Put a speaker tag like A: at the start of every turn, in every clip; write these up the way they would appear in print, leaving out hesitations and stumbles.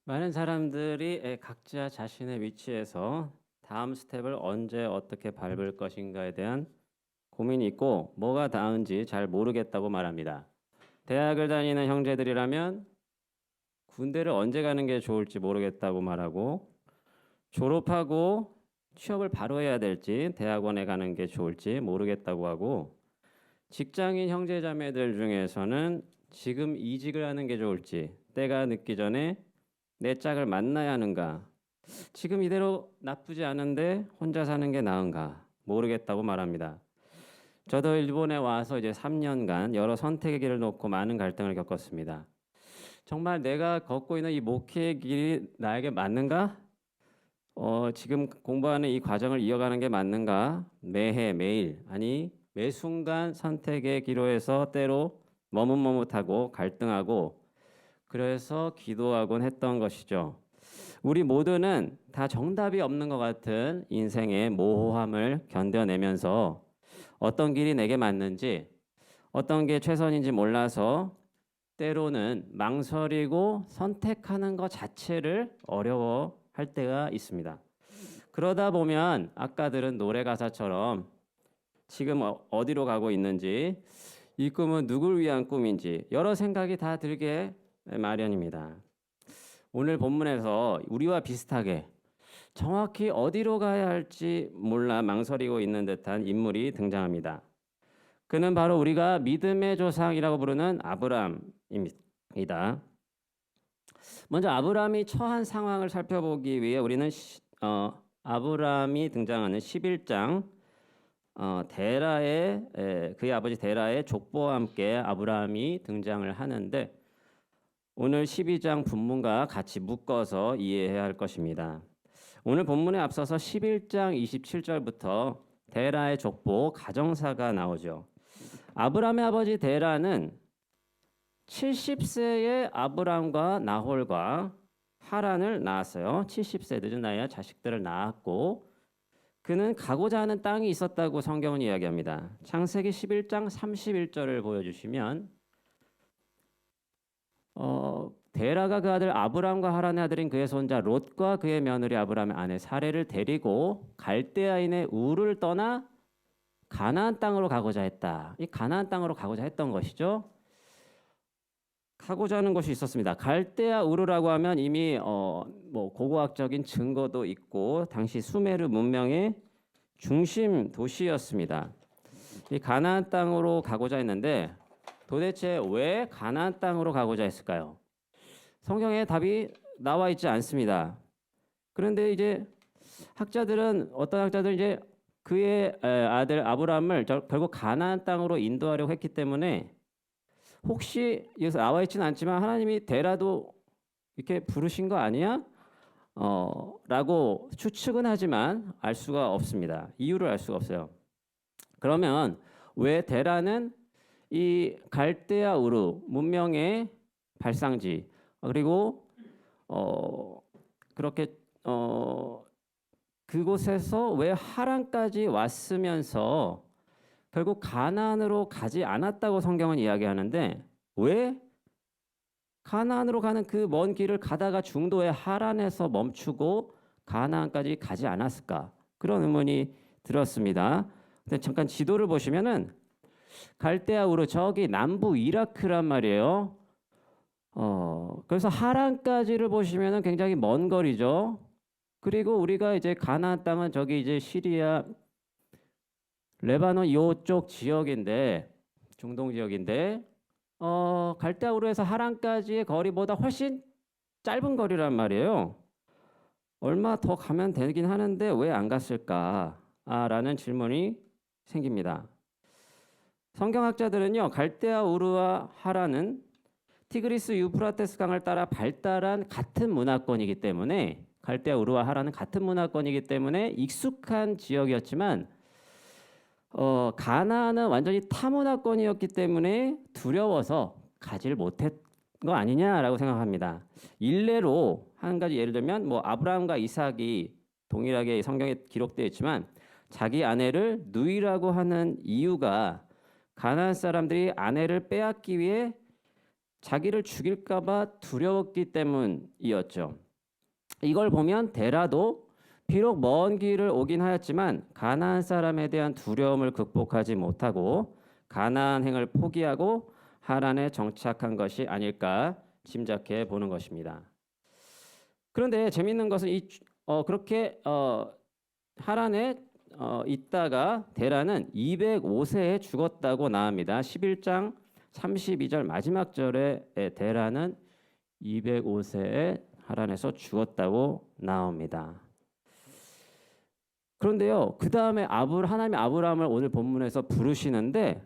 A: 많은 사람들이 각자 자신의 위치에서 다음 스텝을 언제 어떻게 밟을 것인가에 대한 고민이 있고 뭐가 나은지 잘 모르겠다고 말합니다. 대학을 다니는 형제들이라면 군대를 언제 가는 게 좋을지 모르겠다고 말하고, 졸업하고 취업을 바로 해야 될지 대학원에 가는 게 좋을지 모르겠다고 하고, 직장인 형제자매들 중에서는 지금 이직을 하는 게 좋을지, 때가 늦기 전에 내 짝을 만나야 하는가, 지금 이대로 나쁘지 않은데 혼자 사는 게 나은가 모르겠다고 말합니다. 저도 일본에 와서 이제 3년간 여러 선택의 길을 놓고 많은 갈등을 겪었습니다. 정말 내가 걷고 있는 이 목회의 길이 나에게 맞는가? 지금 공부하는 이 과정을 이어가는 게 맞는가? 매해 매일, 아니 매 순간 선택의 기로에서 때로 머뭇머뭇하고 갈등하고, 그래서 기도하곤 했던 것이죠. 우리 모두는 다 정답이 없는 것 같은 인생의 모호함을 견뎌내면서 어떤 길이 내게 맞는지, 어떤 게 최선인지 몰라서 때로는 망설이고 선택하는 것 자체를 어려워할 때가 있습니다. 그러다 보면 아까 들은 노래 가사처럼 지금 어디로 가고 있는지, 이 꿈은 누굴 위한 꿈인지 여러 생각이 다 들게 마련입니다. 오늘 본문에서 우리와 비슷하게 정확히 어디로 가야 할지 몰라 망설이고 있는 듯한 인물이 등장합니다. 그는 바로 우리가 믿음의 조상이라고 부르는 아브라함입니다. 먼저 아브라함이 처한 상황을 살펴보기 위해 우리는 아브라함이 등장하는 11장 그의 아버지 데라의 족보와 함께 아브라함이 등장을 하는데, 오늘 12장 본문과 같이 묶어서 이해해야 할 것입니다. 오늘 본문에 앞서서 11장 27절부터 데라의 족보 가정사가 나오죠. 아브라함의 아버지 데라는 70세의 아브라함과 나홀과 하란을 낳았어요. 70세 늦은 나이에 자식들을 낳았고, 그는 가고자 하는 땅이 있었다고 성경은 이야기합니다. 창세기 11장 31절을 보여주시면 데라가 그 아들 아브람과 하란의 아들인 그의 손자 롯과 그의 며느리 아브람의 아내 사레를 데리고 갈대아인의 우르를 떠나 가나안 땅으로 가고자 했다. 이 가나안 땅으로 가고자 했던 것이죠. 가고자 하는 곳이 있었습니다. 갈대아 우르라고 하면 이미 고고학적인 증거도 있고 당시 수메르 문명의 중심 도시였습니다. 이 가나안 땅으로 가고자 했는데, 도대체 왜 가나안 땅으로 가고자 했을까요? 성경에 답이 나와 있지 않습니다. 그런데 이제 어떤 학자들은 이제 그의 아들 아브라함을 결국 가나안 땅으로 인도하려고 했기 때문에, 혹시 여기서 나와 있지는 않지만 하나님이 데라도 이렇게 부르신 거 아니야? 라고 추측은 하지만 알 수가 없습니다. 이유를 알 수가 없어요. 그러면 왜 데라는 이 갈대아 우르 문명의 발상지, 그리고 그렇게 그곳에서 왜 하란까지 왔으면서 결국 가나안으로 가지 않았다고 성경은 이야기하는데, 왜 가나안으로 가는 그 먼 길을 가다가 중도의 하란에서 멈추고 가나안까지 가지 않았을까? 그런 의문이 들었습니다. 근데 잠깐 지도를 보시면은 갈대아 우르 저기 남부 이라크란 말이에요. 그래서 하란까지를 보시면은 굉장히 먼 거리죠. 그리고 우리가 이제 가나안 땅은 저기 이제 시리아, 레바논 이쪽 지역인데, 중동 지역인데, 갈대아 우르에서 하란까지의 거리보다 훨씬 짧은 거리란 말이에요. 얼마 더 가면 되긴 하는데 왜 안 갔을까라는 질문이 생깁니다. 성경학자들은요, 갈대아 우르와 하란은 티그리스 유프라테스 강을 따라 발달한 같은 문화권이기 때문에, 갈대아 우르와 하란은 같은 문화권이기 때문에 익숙한 지역이었지만, 가나안은 완전히 타문화권이었기 때문에 두려워서 가지를 못했 거 아니냐라고 생각합니다. 일례로 한 가지 예를 들면 아브라함과 이삭이 동일하게 성경에 기록되어 있지만, 자기 아내를 누이라고 하는 이유가 가나안 사람들이 아내를 빼앗기 위해 자기를 죽일까 봐 두려웠기 때문이었죠. 이걸 보면 데라도 비록 먼 길을 오긴 하였지만 가나안 사람에 대한 두려움을 극복하지 못하고 가나안행을 포기하고 하란에 정착한 것이 아닐까 짐작해 보는 것입니다. 그런데 재미있는 것은 그렇게 하란에 있다가 데라는 205세에 죽었다고 나옵니다. 11장 32절 마지막 절에 데라는 205세에 하란에서 죽었다고 나옵니다. 그런데요, 그 다음에 하나님이 아브라함을 오늘 본문에서 부르시는데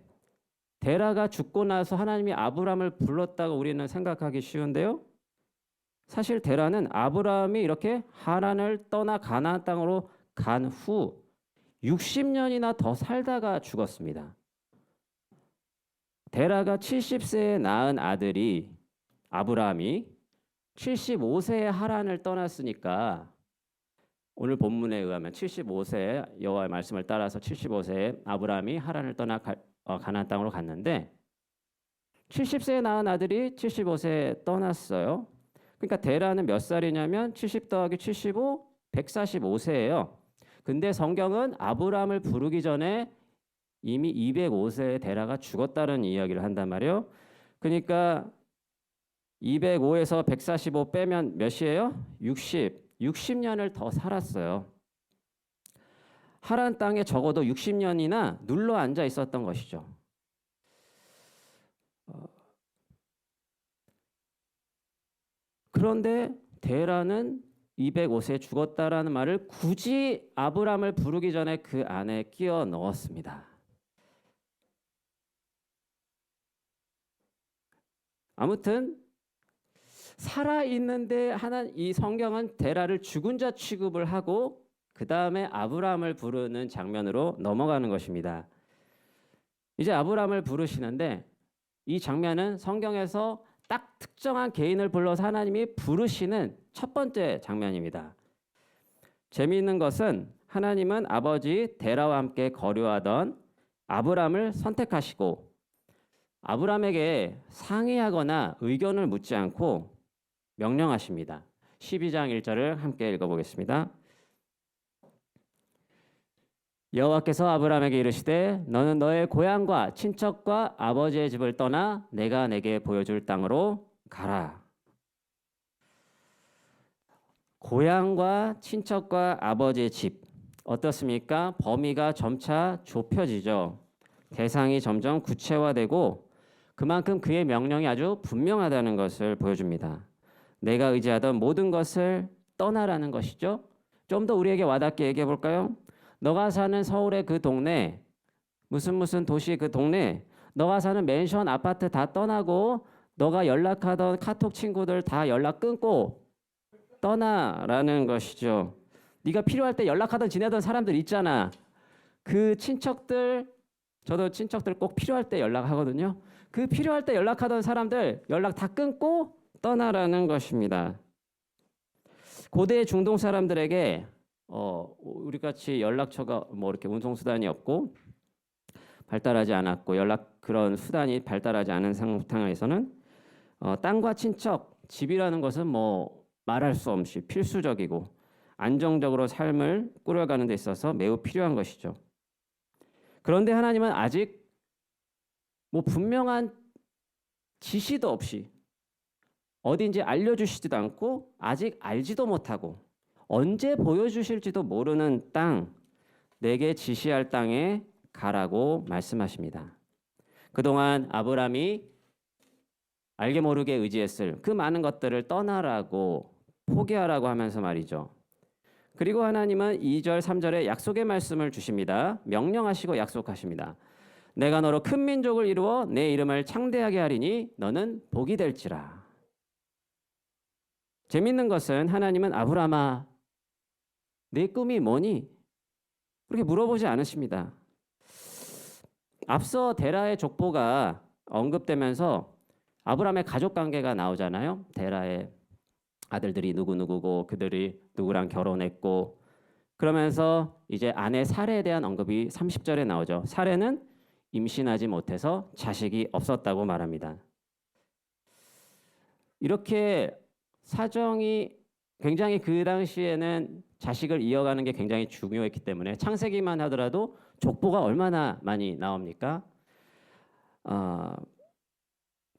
A: 데라가 죽고 나서 하나님이 아브라함을 불렀다고 우리는 생각하기 쉬운데요. 사실 데라는 아브라함이 이렇게 하란을 떠나 가나안 땅으로 간 후 60년이나 더 살다가 죽었습니다. 데라가 70세에 낳은 아들이 아브라함이 75세에 하란을 떠났으니까 오늘 본문에 의하면 75세에 여호와의 말씀을 따라서 75세에 아브라함이 하란을 떠나 가나안 땅으로 갔는데 70세에 낳은 아들이 75세에 떠났어요. 그러니까 데라는 몇 살이냐면 70 더하기 75, 145세예요. 근데 성경은 아브라함을 부르기 전에 이미 205세에 데라가 죽었다는 이야기를 한단 말이에요. 그러니까 205에서 145 빼면 몇이에요? 60년을 더 살았어요. 하란 땅에 적어도 60년이나 눌러 앉아 있었던 것이죠. 그런데 데라는 205세에 죽었다라는 말을 굳이 아브라함을 부르기 전에 그 안에 끼워 넣었습니다. 아무튼 살아 있는데 이 성경은 데라를 죽은 자 취급을 하고 그 다음에 아브라함을 부르는 장면으로 넘어가는 것입니다. 이제 아브라함을 부르시는데 이 장면은 성경에서 딱 특정한 개인을 불러서 하나님이 부르시는 첫 번째 장면입니다. 재미있는 것은 하나님은 아버지 데라와 함께 거류하던 아브라함을 선택하시고 아브라함에게 상의하거나 의견을 묻지 않고 명령하십니다. 12장 1절을 함께 읽어보겠습니다. 여호와께서 아브라함에게 이르시되 너는 너의 고향과 친척과 아버지의 집을 떠나 내가 내게 보여줄 땅으로 가라. 고향과 친척과 아버지의 집 어떻습니까? 범위가 점차 좁혀지죠. 대상이 점점 구체화되고 그만큼 그의 명령이 아주 분명하다는 것을 보여줍니다. 내가 의지하던 모든 것을 떠나라는 것이죠. 좀 더 우리에게 와닿게 얘기해 볼까요? 너가 사는 서울의 그 동네, 무슨 도시 그 동네, 너가 사는 맨션 아파트 다 떠나고 너가 연락하던 카톡 친구들 다 연락 끊고 떠나라는 것이죠. 네가 필요할 때 연락하던 지내던 사람들 있잖아. 그 친척들, 저도 친척들 꼭 필요할 때 연락하거든요. 그 필요할 때 연락하던 사람들 연락 다 끊고 떠나라는 것입니다. 고대 중동 사람들에게 우리 같이 연락처가 뭐 이렇게 운송 수단이 없고 발달하지 않았고 그런 수단이 발달하지 않은 상황에서는 땅과 친척, 집이라는 것은 뭐 말할 수 없이 필수적이고 안정적으로 삶을 꾸려가는 데 있어서 매우 필요한 것이죠. 그런데 하나님은 아직 뭐 분명한 지시도 없이 어딘지 알려주시지도 않고 아직 알지도 못하고 언제 보여주실지도 모르는 땅, 내게 지시할 땅에 가라고 말씀하십니다. 그동안 아브라함이 알게 모르게 의지했을 그 많은 것들을 떠나라고 포기하라고 하면서 말이죠. 그리고 하나님은 2절, 3절에 약속의 말씀을 주십니다. 명령하시고 약속하십니다. 내가 너로 큰 민족을 이루어 내 이름을 창대하게 하리니 너는 복이 될지라. 재밌는 것은 하나님은 아브라함아 내 꿈이 뭐니? 그렇게 물어보지 않으십니다. 앞서 데라의 족보가 언급되면서 아브라함의 가족관계가 나오잖아요. 데라의 아들들이 누구누구고 그들이 누구랑 결혼했고 그러면서 이제 아내 사레에 대한 언급이 30절에 나오죠. 사레는 임신하지 못해서 자식이 없었다고 말합니다. 이렇게 사정이 굉장히 그 당시에는 자식을 이어가는 게 굉장히 중요했기 때문에 창세기만 하더라도 족보가 얼마나 많이 나옵니까?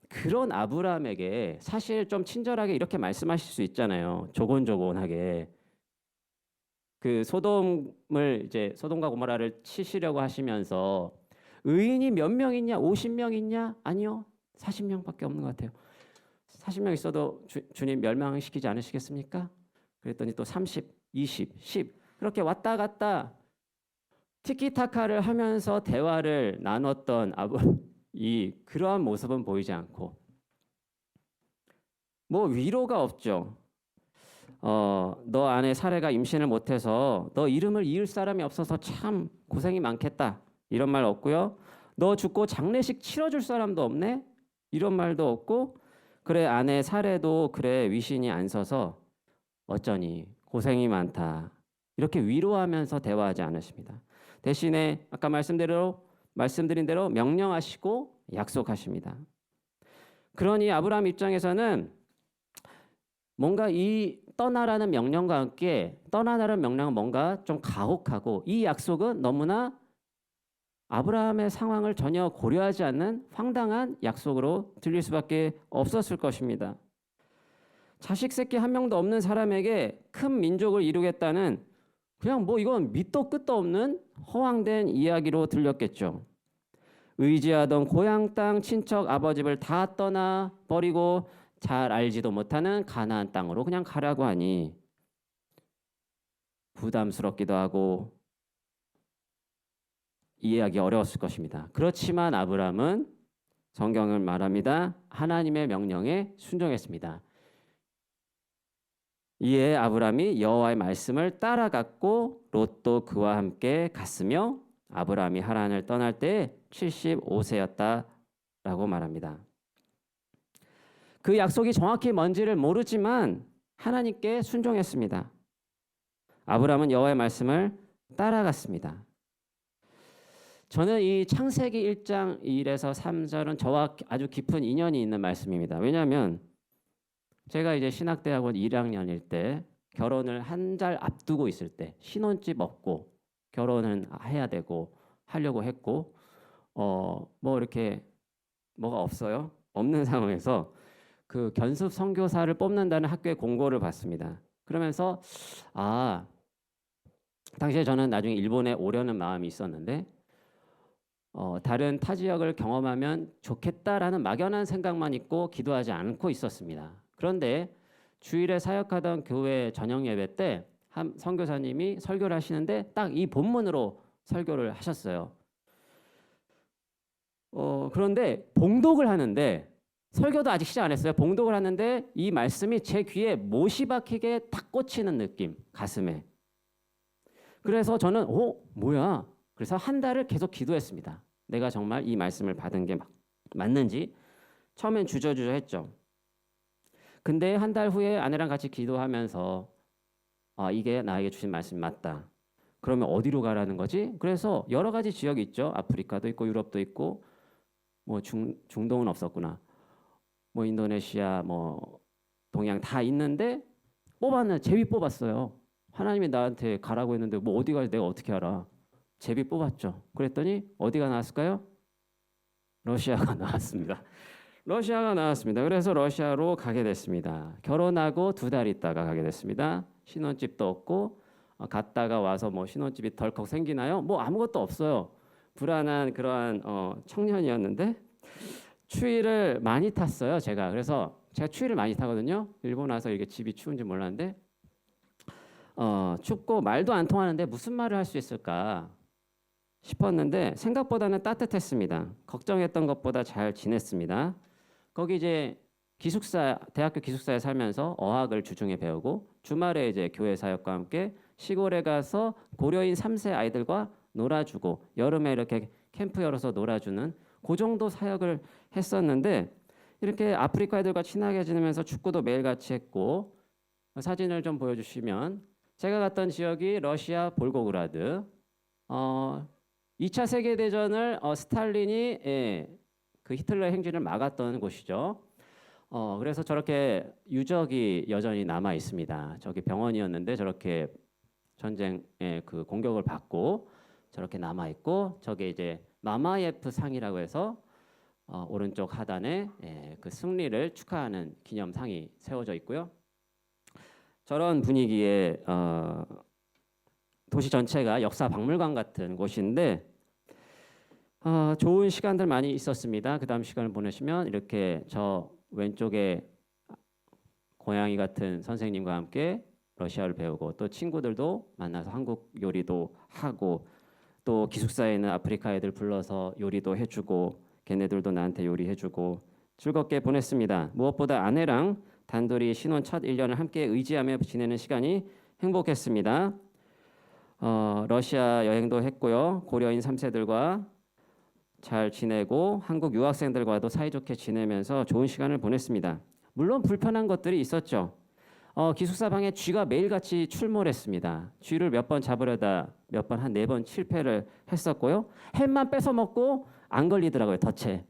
A: 그런 아브라함에게 사실 좀 친절하게 이렇게 말씀하실 수 있잖아요. 조곤조곤하게. 그 소돔과 고모라를 치시려고 하시면서 의인이 몇 명 있냐? 50명 있냐? 아니요. 40명밖에 없는 것 같아요. 40명 있어도 주님 멸망시키지 않으시겠습니까? 그랬더니 또 30, 20, 10 그렇게 왔다 갔다 티키타카를 하면서 대화를 나눴던 그러한 모습은 보이지 않고 뭐 위로가 없죠. 너 아내 사례가 임신을 못해서 너 이름을 이을 사람이 없어서 참 고생이 많겠다. 이런 말 없고요. 너 죽고 장례식 치러줄 사람도 없네. 이런 말도 없고 그래 아내 사례도 그래 위신이 안 서서 어쩌니 고생이 많다. 이렇게 위로하면서 대화하지 않으십니다. 대신에 아까 말씀드린 대로 명령하시고 약속하십니다. 그러니 아브라함 입장에서는 뭔가 이 떠나라는 명령과 함께 떠나라는 명령은 뭔가 좀 가혹하고 이 약속은 너무나 아브라함의 상황을 전혀 고려하지 않는 황당한 약속으로 들릴 수밖에 없었을 것입니다. 자식 새끼 한 명도 없는 사람에게 큰 민족을 이루겠다는 그냥 뭐 이건 밑도 끝도 없는 허황된 이야기로 들렸겠죠. 의지하던 고향 땅 친척 아버집을 다 떠나 버리고 잘 알지도 못하는 가나안 땅으로 그냥 가라고 하니 부담스럽기도 하고 이해하기 어려웠을 것입니다. 그렇지만 아브라함은 성경을 말합니다. 하나님의 명령에 순종했습니다. 이에 아브라함이 여호와의 말씀을 따라갔고 롯도 그와 함께 갔으며 아브라함이 하란을 떠날 때 75세였다라고 말합니다. 그 약속이 정확히 뭔지를 모르지만 하나님께 순종했습니다. 아브라함은 여호와의 말씀을 따라갔습니다. 저는 이 창세기 1장 1에서 3절은 저와 아주 깊은 인연이 있는 말씀입니다. 왜냐하면 제가 이제 신학대학원 1학년일 때 결혼을 한 달 앞두고 있을 때 신혼집 없고 결혼은 해야 되고 하려고 했고 뭐 이렇게 뭐가 없어요. 없는 상황에서 그 견습 선교사를 뽑는다는 학교의 공고를 봤습니다. 그러면서 당시에 저는 나중에 일본에 오려는 마음이 있었는데 다른 타 지역을 경험하면 좋겠다라는 막연한 생각만 있고 기도하지 않고 있었습니다. 그런데 주일에 사역하던 교회 저녁 예배 때 한 선교사님이 설교를 하시는데 딱 이 본문으로 설교를 하셨어요. 그런데 봉독을 하는데 설교도 아직 시작 안 했어요. 봉독을 하는데 이 말씀이 제 귀에 못이 박히게 딱 꽂히는 느낌, 가슴에. 그래서 저는 뭐야? 그래서 한 달을 계속 기도했습니다. 내가 정말 이 말씀을 받은 게 맞는지 처음엔 주저주저 했죠. 근데 한 달 후에 아내랑 같이 기도하면서 이게 나에게 주신 말씀이 맞다. 그러면 어디로 가라는 거지? 그래서 여러 가지 지역이 있죠. 아프리카도 있고 유럽도 있고 뭐 중동은 없었구나. 뭐 인도네시아 뭐 동양 다 있는데 제비 뽑았어요. 하나님이 나한테 가라고 했는데 뭐 어디 갈지 내가 어떻게 알아? 제비 뽑았죠. 그랬더니 어디가 나왔을까요? 러시아가 나왔습니다. 러시아가 나왔습니다. 그래서 러시아로 가게 됐습니다. 결혼하고 2달 있다가 가게 됐습니다. 신혼집도 없고 갔다가 와서 뭐 신혼집이 덜컥 생기나요? 뭐 아무것도 없어요. 불안한 그러한 청년이었는데 추위를 많이 탔어요. 그래서 제가 추위를 많이 타거든요. 일본 와서 이게 집이 추운지 몰랐는데 춥고 말도 안 통하는데 무슨 말을 할 수 있을까 싶었는데 생각보다는 따뜻했습니다. 걱정했던 것보다 잘 지냈습니다. 거기 이제 대학교 기숙사에 살면서 어학을 주중에 배우고 주말에 이제 교회 사역과 함께 시골에 가서 고려인 3세 아이들과 놀아주고 여름에 이렇게 캠프 열어서 놀아주는 그 정도 사역을 했었는데 이렇게 아프리카 애들과 친하게 지내면서 축구도 매일 같이 했고 사진을 좀 보여주시면 제가 갔던 지역이 러시아 볼고그라드 2차 세계대전을 스탈린이 그 히틀러 행진을 막았던 곳이죠. 그래서 저렇게 유적이 여전히 남아 있습니다. 저기 병원이었는데 저렇게 전쟁의 그 공격을 받고 저렇게 남아 있고, 저게 이제 마마예프 상이라고 해서 오른쪽 하단에 그 승리를 축하하는 기념상이 세워져 있고요. 저런 분위기에 도시 전체가 역사 박물관 같은 곳인데 좋은 시간들 많이 있었습니다. 그 다음 시간을 보내시면 이렇게 저 왼쪽에 고양이 같은 선생님과 함께 러시아를 배우고, 또 친구들도 만나서 한국 요리도 하고, 또 기숙사에 있는 아프리카 애들 불러서 요리도 해주고, 걔네들도 나한테 요리해주고 즐겁게 보냈습니다. 무엇보다 아내랑 단둘이 신혼 첫 1년을 함께 의지하며 지내는 시간이 행복했습니다. 러시아 여행도 했고요. 고려인 3세들과 잘 지내고 한국 유학생들과도 사이좋게 지내면서 좋은 시간을 보냈습니다. 물론 불편한 것들이 있었죠. 기숙사 방에 쥐가 매일같이 출몰했습니다. 쥐를 몇 번 잡으려다 몇 번 한 4번 실패를 했었고요. 햄만 뺏어 먹고 안 걸리더라고요, 덫에.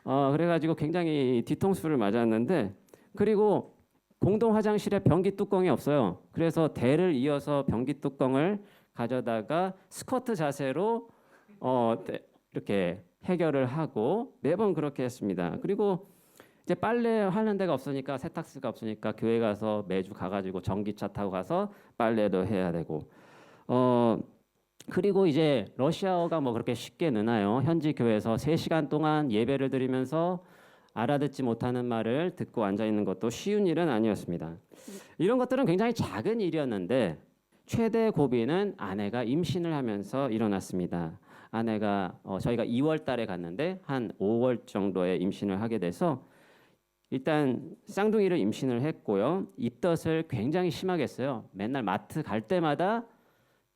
A: 그래가지고 굉장히 뒤통수를 맞았는데, 그리고 공동 화장실에 변기 뚜껑이 없어요. 그래서 대를 이어서 변기 뚜껑을 가져다가 스쿼트 자세로 이렇게 해결을 하고 매번 그렇게 했습니다. 그리고 이제 빨래 하는 데가 없으니까, 세탁소가 없으니까 교회 가서 매주 가가지고 전기차 타고 가서 빨래도 해야 되고, 그리고 이제 러시아어가 뭐 그렇게 쉽게 느나요? 현지 교회에서 3시간 동안 예배를 드리면서 알아듣지 못하는 말을 듣고 앉아 있는 것도 쉬운 일은 아니었습니다. 이런 것들은 굉장히 작은 일이었는데, 최대 고비는 아내가 임신을 하면서 일어났습니다. 아내가 저희가 2월 달에 갔는데 한 5월 정도에 임신을 하게 돼서, 일단 쌍둥이를 임신을 했고요. 입덧을 굉장히 심하게 했어요. 맨날 마트 갈 때마다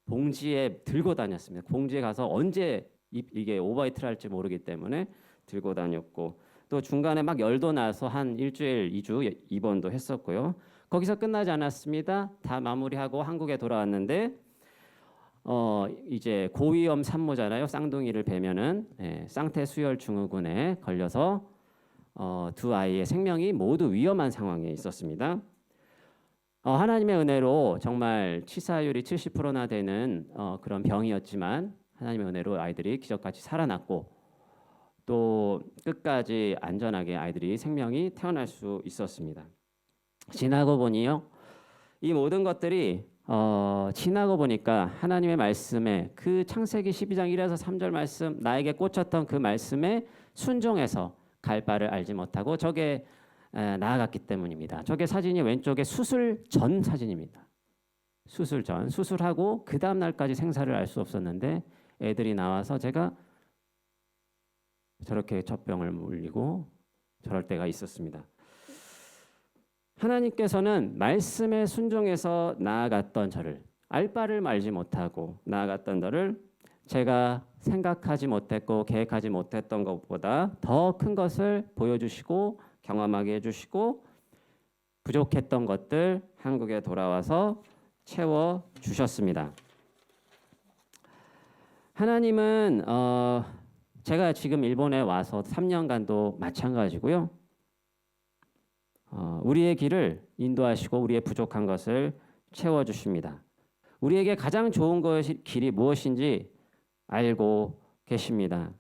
A: 봉지에 들고 다녔습니다. 봉지에 가서 언제 이게 오버히트를 할지 모르기 때문에 들고 다녔고, 또 중간에 막 열도 나서 한 일주일, 2주 입원도 했었고요. 거기서 끝나지 않았습니다. 다 마무리하고 한국에 돌아왔는데 이제 고위험 산모잖아요. 쌍둥이를 베면은 쌍태수혈 증후군에 걸려서 두 아이의 생명이 모두 위험한 상황에 있었습니다. 하나님의 은혜로 정말 치사율이 70%나 되는 그런 병이었지만, 하나님의 은혜로 아이들이 기적같이 살아났고, 또 끝까지 안전하게 아이들이 생명이 태어날 수 있었습니다. 지나고 보니요, 이 모든 것들이 지나고 보니까 하나님의 말씀에, 그 창세기 12장 1에서 3절 말씀, 나에게 꽂혔던 그 말씀에 순종해서 갈 바를 알지 못하고 저게 나아갔기 때문입니다. 저게 사진이 왼쪽에 수술 전 사진입니다. 수술 전, 수술하고 그 다음 날까지 생사를 알 수 없었는데 애들이 나와서 제가 저렇게 젖병을 물리고 저럴 때가 있었습니다. 하나님께서는 말씀에 순종해서 나아갔던 저를, 알 바를 알지 못하고 나아갔던 저를 제가 생각하지 못했고 계획하지 못했던 것보다 더 큰 것을 보여주시고 경험하게 해주시고, 부족했던 것들 한국에 돌아와서 채워주셨습니다. 하나님은 제가 지금 일본에 와서 3년간도 마찬가지고요. 우리의 길을 인도하시고 우리의 부족한 것을 채워주십니다. 우리에게 가장 좋은 길이 무엇인지 알고 계십니다.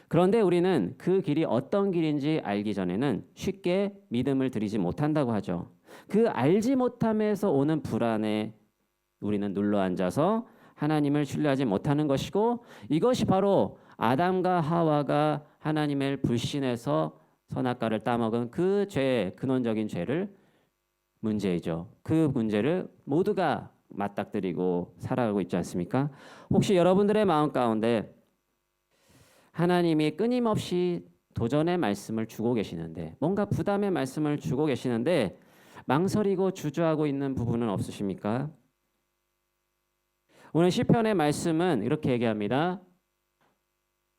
A: 그런데 우리는 그 길이 어떤 길인지 알기 전에는 쉽게 믿음을 드리지 못한다고 하죠. 그 알지 못함에서 오는 불안에 우리는 눌러앉아서 하나님을 신뢰하지 못하는 것이고, 이것이 바로 아담과 하와가 하나님을 불신해서 선악과를 따먹은 그 죄의 근원적인 죄를 문제이죠. 그 문제를 모두가 맞닥뜨리고 살아가고 있지 않습니까? 혹시 여러분들의 마음 가운데 하나님이 끊임없이 도전의 말씀을 주고 계시는데, 뭔가 부담의 말씀을 주고 계시는데 망설이고 주저하고 있는 부분은 없으십니까? 오늘 시편의 말씀은 이렇게 얘기합니다.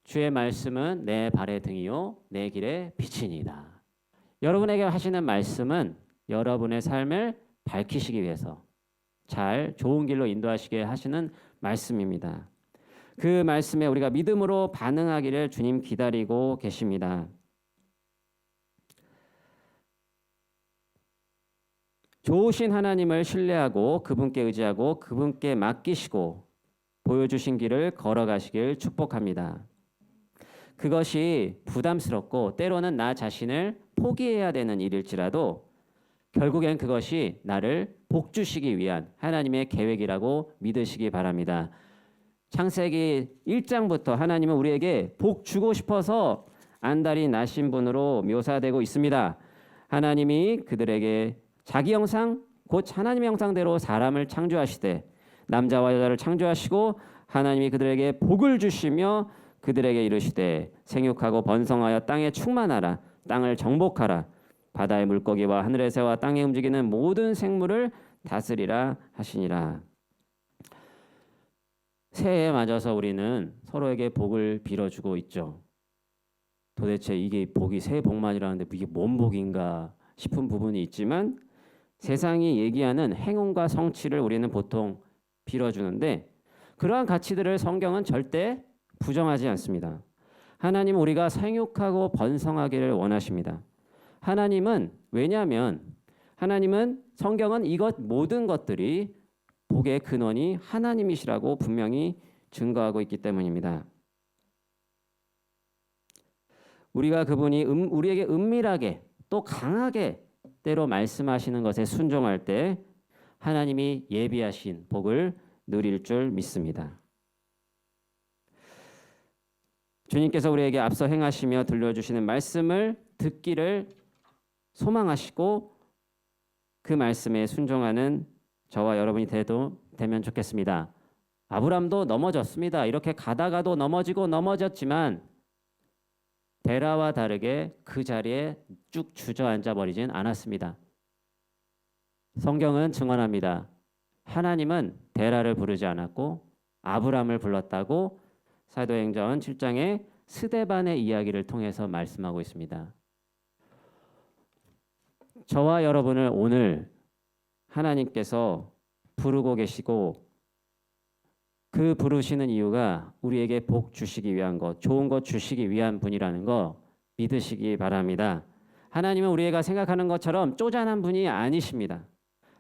A: 주의 말씀은 내 발의 등이요 내 길의 빛이니이다. 여러분에게 하시는 말씀은 여러분의 삶을 밝히시기 위해서 잘 좋은 길로 인도하시게 하시는 말씀입니다. 그 말씀에 우리가 믿음으로 반응하기를 주님 기다리고 계십니다. 좋으신 하나님을 신뢰하고 그분께 의지하고 그분께 맡기시고 보여주신 길을 걸어가시길 축복합니다. 그것이 부담스럽고 때로는 나 자신을 포기해야 되는 일일지라도 결국엔 그것이 나를 복 주시기 위한 하나님의 계획이라고 믿으시기 바랍니다. 창세기 1장부터 하나님은 우리에게 복 주고 싶어서 안달이 나신 분으로 묘사되고 있습니다. 하나님이 그들에게 자기 형상 곧 하나님의 형상대로 사람을 창조하시되 남자와 여자를 창조하시고 하나님이 그들에게 복을 주시며 그들에게 이르시되 생육하고 번성하여 땅에 충만하라 땅을 정복하라 바다의 물고기와 하늘의 새와 땅에 움직이는 모든 생물을 다스리라 하시니라. 새해에 맞아서 우리는 서로에게 복을 빌어주고 있죠. 도대체 이게 복이 새해 복만이라는데 이게 뭔 복인가 싶은 부분이 있지만 세상이 얘기하는 행운과 성취를 우리는 보통 빌어주는데 그러한 가치들을 성경은 절대 부정하지 않습니다. 하나님은 우리가 생육하고 번성하기를 원하십니다. 하나님은 왜냐하면 하나님은 성경은 이것 모든 것들이 복의 근원이 하나님이시라고 분명히 증거하고 있기 때문입니다. 우리가 그분이 우리에게 은밀하게 또 강하게 때로 말씀하시는 것에 순종할 때 하나님이 예비하신 복을 누릴 줄 믿습니다. 주님께서 우리에게 앞서 행하시며 들려주시는 말씀을 듣기를 소망하시고 그 말씀에 순종하는 저와 여러분이 되면 좋겠습니다. 아브람도 넘어졌습니다. 이렇게 가다가도 넘어지고 넘어졌지만 데라와 다르게 그 자리에 쭉 주저앉아 버리진 않았습니다. 성경은 증언합니다. 하나님은 데라를 부르지 않았고 아브람을 불렀다고 사도행전 7장에 스데반의 이야기를 통해서 말씀하고 있습니다. 저와 여러분을 오늘 하나님께서 부르고 계시고 그 부르시는 이유가 우리에게 복 주시기 위한 것, 좋은 것 주시기 위한 분이라는 거 믿으시기 바랍니다. 하나님은 우리가 생각하는 것처럼 쪼잔한 분이 아니십니다.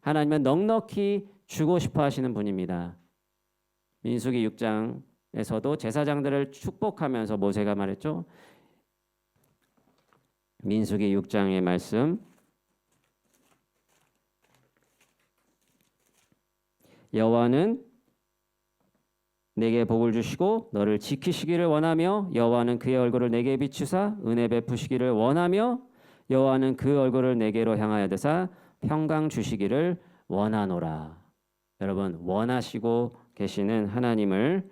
A: 하나님은 넉넉히 주고 싶어 하시는 분입니다. 민수기 6장에서도 제사장들을 축복하면서 모세가 말했죠. 민수기 6장의 말씀 여호와는 내게 복을 주시고 너를 지키시기를 원하며 여호와는 그의 얼굴을 내게 비추사 은혜 베푸시기를 원하며 여호와는 그 얼굴을 내게로 향하여 드사 평강 주시기를 원하노라. 여러분 원하시고 계시는 하나님을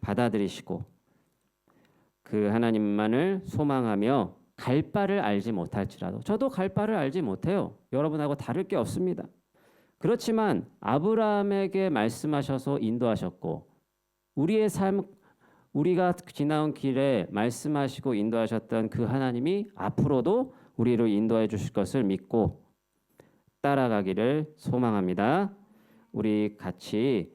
A: 받아들이시고 그 하나님만을 소망하며 갈 바를 알지 못할지라도 저도 갈 바를 알지 못해요. 여러분하고 다를 게 없습니다. 그렇지만 아브라함에게 말씀하셔서 인도하셨고 우리의 삶 우리가 지나온 길에 말씀하시고 인도하셨던 그 하나님이 앞으로도 우리를 인도해 주실 것을 믿고 따라가기를 소망합니다. 우리 같이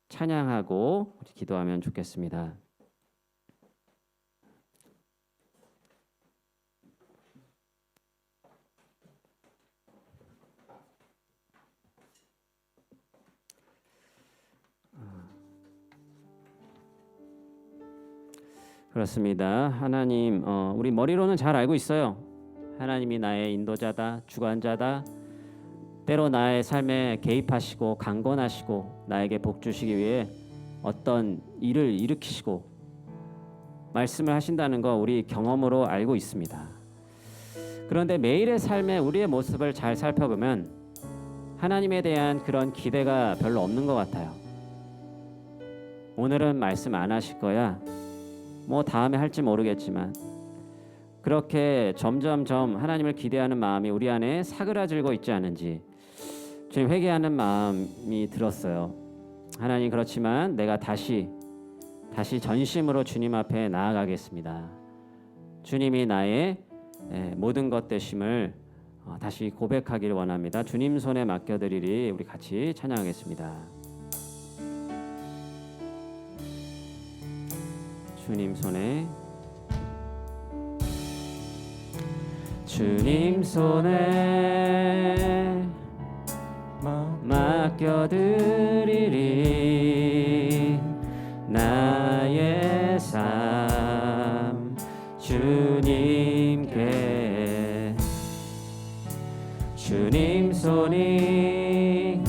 A: 찬양하고 기도하면 좋겠습니다. 그렇습니다. 하나님, 우리 머리로는 잘 알고 있어요. 하나님이 나의 인도자다, 주관자다. 때로 나의 삶에 개입하시고 강권하시고 나에게 복 주시기 위해 어떤 일을 일으키시고 말씀을 하신다는 거 우리 경험으로 알고 있습니다. 그런데 매일의 삶에 우리의 모습을 잘 살펴보면 하나님에 대한 그런 기대가 별로 없는 것 같아요. 오늘은 말씀 안 하실 거야. 뭐 다음에 할지 모르겠지만 그렇게 점점점 하나님을 기대하는 마음이 우리 안에 사그라들고 있지 않은지 주님 회개하는 마음이 들었어요. 하나님 그렇지만 내가 다시 전심으로 주님 앞에 나아가겠습니다. 주님이 나의 모든 것 되심을 다시 고백하기를 원합니다. 주님 손에 맡겨드리리. 우리 같이 찬양하겠습니다. 주님 손에 주님 손에 맡겨드리리. 나의 삶 주님께. 주님 손이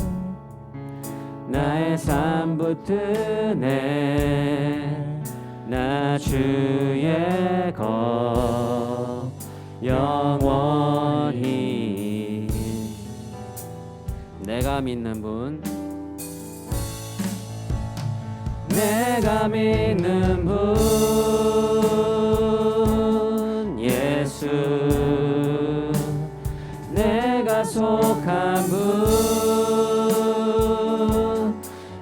A: 나의 삶 붙드네. 나 주의 것 영원히. 내가 믿는 분, 내가 믿는 분 예수. 내가 속한 분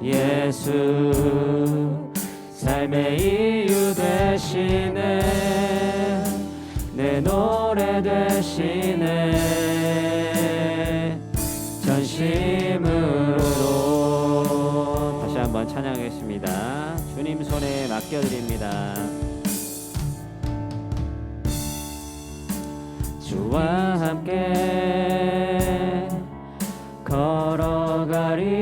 A: 예수. 삶의 이유 되시네. 내 노래 되시네. 전심으로. 다시 한번 찬양하겠습니다. 주님 손에 맡겨드립니다. 주와 함께 걸어가리라.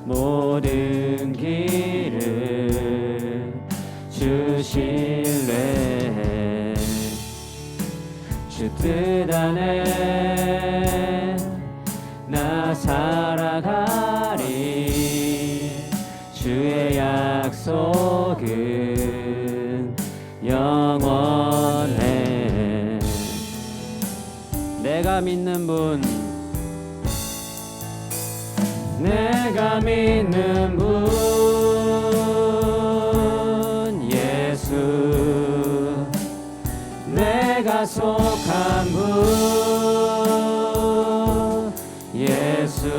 A: 모든 길을 주실래. 주 뜻 안에 나 살아가리. 주의 약속은 영원해. 내가 믿는 분, 내가 믿는 분 예수. 내가 속한 분 예수.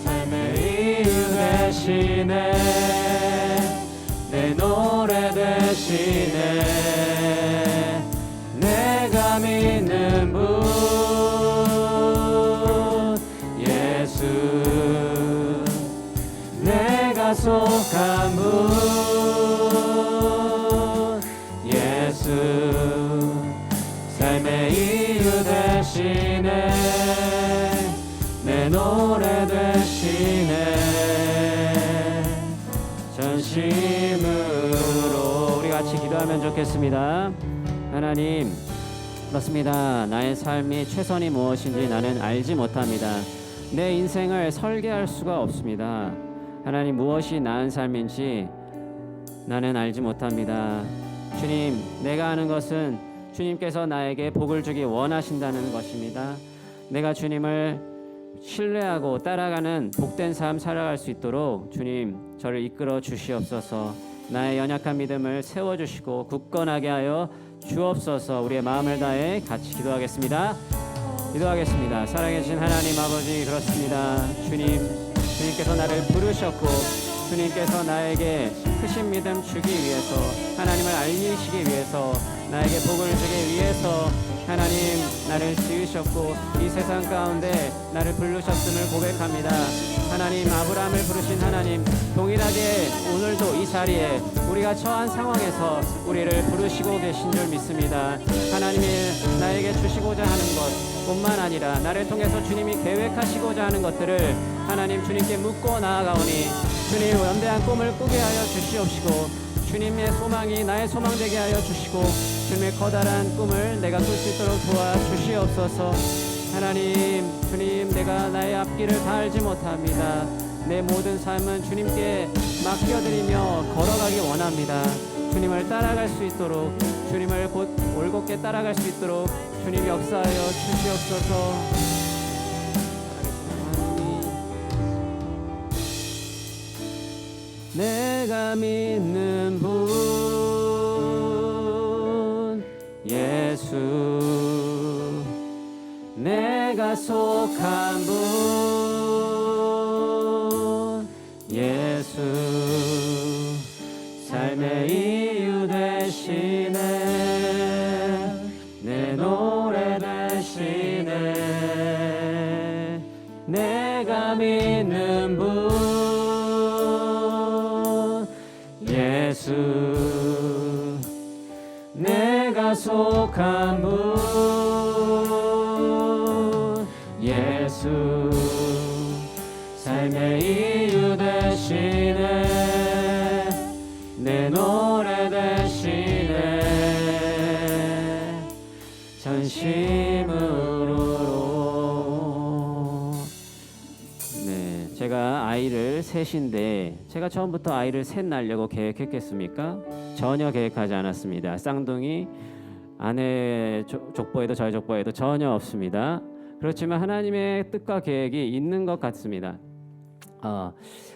A: 삶의 이유 되시네. 내 노래 되시네. 내가 믿는 분 예수. 내가 속한 분 예수. 삶의 이유 되시네. 내 노래 되시네. 전심으로. 우리 같이 기도하면 좋겠습니다. 하나님, 그렇습니다. 나의 삶이 최선이 무엇인지 나는 알지 못합니다. 내 인생을 설계할 수가 없습니다. 하나님, 무엇이 나은 삶인지 나는 알지 못합니다. 주님, 내가 아는 것은 주님께서 나에게 복을 주기 원하신다는 것입니다. 내가 주님을 신뢰하고 따라가는 복된 삶 살아갈 수 있도록 주님, 저를 이끌어 주시옵소서. 나의 연약한 믿음을 세워주시고 굳건하게 하여 주옵소서. 우리의 마음을 다해 같이 기도하겠습니다. 기도하겠습니다. 사랑해주신 하나님 아버지, 그렇습니다. 주님께서 나를 부르셨고 주님께서 나에게 크신 믿음 주기 위해서, 하나님을 알리시기 위해서, 나에게 복을 주기 위해서 하나님 나를 지으셨고 이 세상 가운데 나를 부르셨음을 고백합니다. 하나님, 아브라함을 부르신 하나님, 동일하게 오늘도 이 자리에 우리가 처한 상황에서 우리를 부르시고 계신 줄 믿습니다. 하나님이 나에게 주시고자 하는 것 뿐만 아니라 나를 통해서 주님이 계획하시고자 하는 것들을 하나님 주님께 묻고 나아가오니 주님, 연대한 꿈을 꾸게 하여 주시옵시고 주님의 소망이 나의 소망 되게 하여 주시고 주님의 커다란 꿈을 내가 꿀 수 있도록 도와주시옵소서. 하나님, 주님, 내가 나의 앞길을 다 알지 못합니다. 내 모든 삶은 주님께 맡겨드리며 걸어가기 원합니다. 주님을 따라갈 수 있도록, 주님을 곧 올곧게 따라갈 수 있도록 주님 역사하여 주시옵소서. 내가 믿는 분 예수. 내가 속한 분 예수. 삶의 이유 되시네. 내 노래 되시네. 내가 믿는 분 예수. 내가 약속한 분 예수 삶의 이유 되시네 내 노래 되시네 전심으로. 네, 제가 아이를 셋인데 제가 처음부터 아이를 셋 낳으려고 계획했겠습니까? 전혀 계획하지 않았습니다. 쌍둥이 아내 족보에도 저희 족보에도 전혀 없습니다. 그렇지만 하나님의 뜻과 계획이 있는 것 같습니다.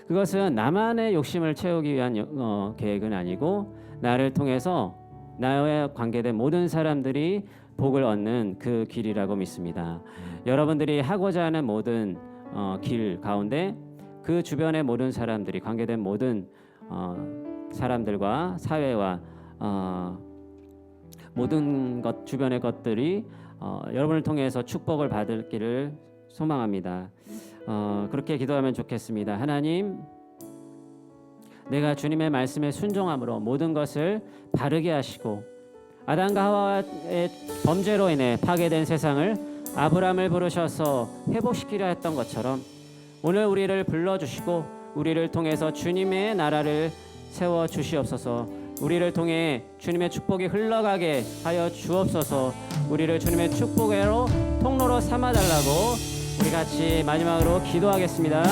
A: 그것은 나만의 욕심을 채우기 위한 계획은 아니고 나를 통해서 나와 관계된 모든 사람들이 복을 얻는 그 길이라고 믿습니다. 여러분들이 하고자 하는 모든 길 가운데 그 주변의 모든 사람들이 관계된 모든 사람들과 사회와 모든 것 주변의 것들이 여러분을 통해서 축복을 받을 길을 소망합니다. 그렇게 기도하면 좋겠습니다. 하나님, 내가 주님의 말씀에 순종함으로 모든 것을 바르게 하시고 아담과 하와의 범죄로 인해 파괴된 세상을 아브라함을 부르셔서 회복시키려 했던 것처럼 오늘 우리를 불러주시고 우리를 통해서 주님의 나라를 세워 주시옵소서. 우리를 통해 주님의 축복이 흘러가게 하여 주옵소서. 우리를 주님의 축복으로 통로로 삼아달라고 우리 같이 마지막으로 기도하겠습니다.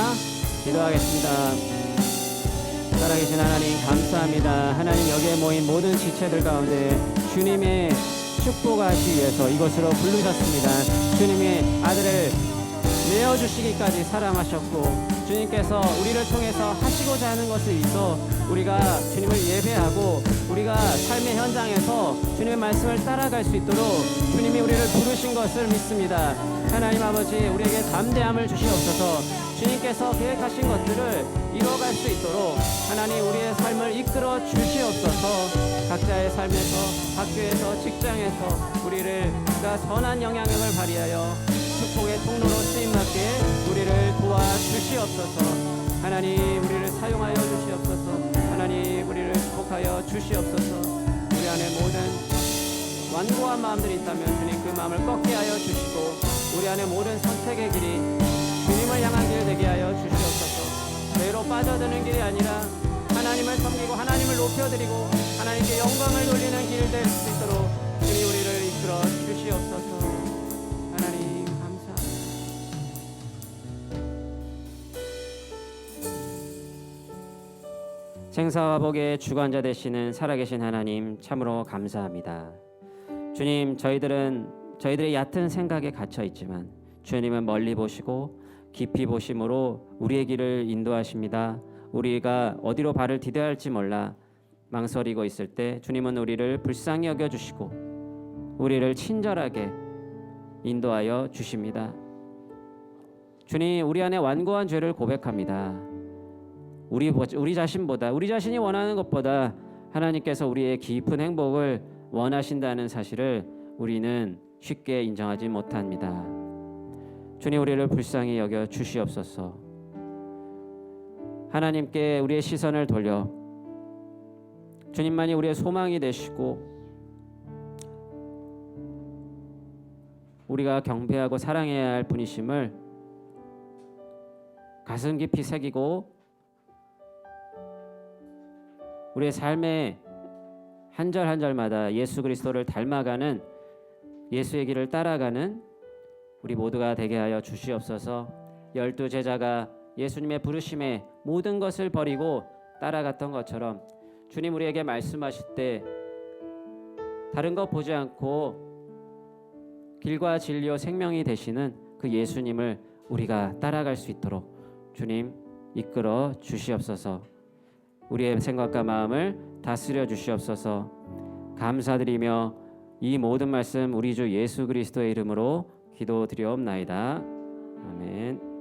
A: 살아계신 하나님 감사합니다. 하나님 여기에 모인 모든 지체들 가운데 주님의 축복하시기 위해서 이곳으로 부르셨습니다. 주님의 아들을 내어주시기까지 사랑하셨고 주님께서 우리를 통해서 하시고자 하는 것을 있어 우리가 주님을 예배하고 우리가 삶의 현장에서 주님의 말씀을 따라갈 수 있도록 주님이 우리를 부르신 것을 믿습니다. 하나님 아버지 우리에게 담대함을 주시옵소서. 주님께서 계획하신 것들을 이뤄갈 수 있도록 하나님 우리의 삶을 이끌어 주시옵소서. 각자의 삶에서 학교에서 직장에서 우리를 선한 영향력을 발휘하여 축복의 통로로 쓰임받게 우리를 도와주시옵소서. 하나님 우리를 사용하여 주시옵소서. 하나님 우리를 축복하여 주시옵소서. 우리 안에 모든 완고한 마음들이 있다면 주님 그 마음을 꺾게 하여 주시고 우리 안에 모든 선택의 길이 주님을 향한 길 되게 하여 주시옵소서. 죄로 빠져드는 길이 아니라 하나님을 섬기고 하나님을 높여드리고 하나님께 영광을 돌리는 길 될 수 있도록 주님 우리를 이끌어 주시옵소서. 하나님 감사합니다. 생사와 복의 주관자 되시는 살아계신 하나님 참으로 감사합니다. 주님 저희들의 얕은 생각에 갇혀 있지만 주님은 멀리 보시고 깊이 보심으로 우리의 길을 인도하십니다. 우리가 어디로 발을 디뎌야 할지 몰라 망설이고 있을 때 주님은 우리를 불쌍히 여겨주시고 우리를 친절하게 인도하여 주십니다. 주님 우리 안에 완고한 죄를 고백합니다. 우리 자신보다 우리 자신이 원하는 것보다 하나님께서 우리의 깊은 행복을 원하신다는 사실을 우리는 쉽게 인정하지 못합니다. 주님 우리를 불쌍히 여겨 주시옵소서. 하나님께 우리의 시선을 돌려 주님만이 우리의 소망이 되시고 우리가 경배하고 사랑해야 할 분이심을 가슴 깊이 새기고 우리의 삶의 한 절 한 절마다 예수 그리스도를 닮아가는 예수의 길을 따라가는 우리 모두가 되게 하여 주시옵소서. 12 제자가 예수님의 부르심에 모든 것을 버리고 따라갔던 것처럼 주님 우리에게 말씀하실 때 다른 것 보지 않고 길과 진리요 생명이 되시는 그 예수님을 우리가 따라갈 수 있도록 주님 이끌어 주시옵소서. 우리의 생각과 마음을 다스려 주시옵소서. 감사드리며 이 모든 말씀 우리 주 예수 그리스도의 이름으로 기도드리옵나이다. 아멘.